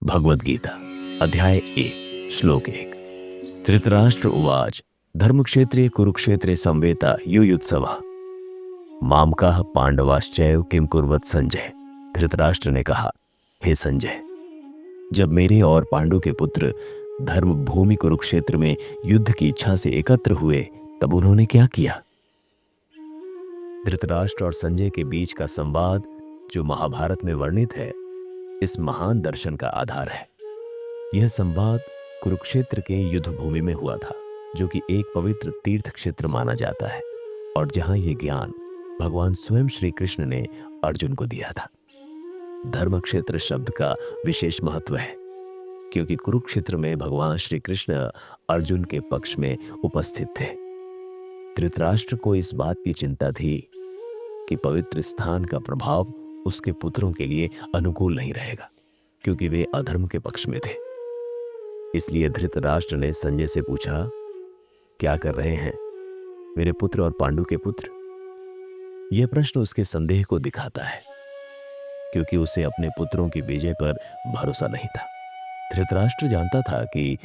भगवद गीता अध्याय 1 श्लोक 1। धृतराष्ट्र उवाच धर्मक्षेत्रे कुरुक्षेत्रे संवेता युयुत्सवः मामकाः पांडवाश्चैव किम कुर्वत संजय। धृतराष्ट्र ने कहा, हे संजय, जब मेरे और पांडु के पुत्र धर्म भूमि कुरुक्षेत्र में युद्ध की इच्छा से एकत्र हुए तब उन्होंने क्या किया। धृतराष्ट्र और संजय के बीच का संवाद जो महाभारत में वर्णित है, इस महान दर्शन का आधार है। यह संवाद कुरुक्षेत्र के युद्ध भूमि में हुआ था, जो कि एक पवित्र तीर्थ क्षेत्र माना जाता है और जहां यह ज्ञान भगवान स्वयं श्री कृष्ण ने अर्जुन को दिया था। धर्म क्षेत्र शब्द का विशेष महत्व है क्योंकि कुरुक्षेत्र में भगवान श्री कृष्ण अर्जुन के पक्ष में उपस्थित थे। धृतराष्ट्र को इस बात की चिंता थी कि पवित्र स्थान का प्रभाव उसके पुत्रों के लिए अनुकूल नहीं रहेगा क्योंकि वे अधर्म के पक्ष में थे। इसलिए धृतराष्ट्र ने संजय से पूछा, क्या कर रहे हैं मेरे पुत्र और पांडु के पुत्र। यह प्रश्न उसके संदेह को दिखाता है क्योंकि उसे अपने पुत्रों की विजय पर भरोसा नहीं था। धृतराष्ट्र जानता था कि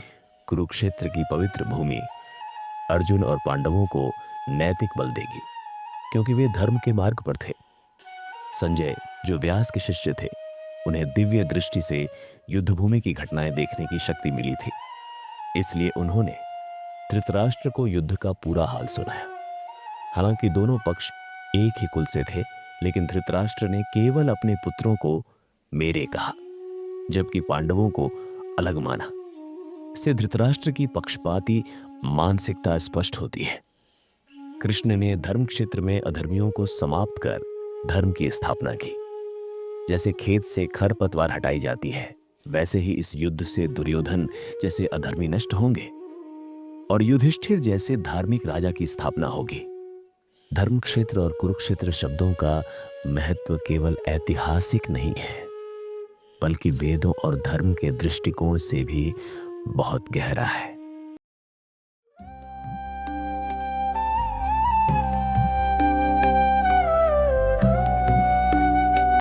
कुरुक्षेत्र की पवित्र भूमि अर्जुन और पांडवों को नैतिक बल देगी क्योंकि वे धर्म के मार्ग पर थे। संजय जो व्यास के शिष्य थे, उन्हें दिव्य दृष्टि से युद्धभूमि की घटनाएं देखने की शक्ति मिली थी। इसलिए उन्होंने धृतराष्ट्र को युद्ध का पूरा हाल सुनाया। हालांकि दोनों पक्ष एक ही कुल से थे, लेकिन धृतराष्ट्र ने केवल अपने पुत्रों को मेरे कहा, जबकि पांडवों को अलग माना। इससे धृतराष्ट्र की पक्षपाती मानसिकता स्पष्ट होती है। कृष्ण ने धर्म क्षेत्र में अधर्मियों को समाप्त कर धर्म की स्थापना की। जैसे खेत से खरपतवार हटाई जाती है, वैसे ही इस युद्ध से दुर्योधन जैसे अधर्मी नष्ट होंगे और युधिष्ठिर जैसे धार्मिक राजा की स्थापना होगी। धर्म क्षेत्र और कुरुक्षेत्र शब्दों का महत्व केवल ऐतिहासिक नहीं है, बल्कि वेदों और धर्म के दृष्टिकोण से भी बहुत गहरा है।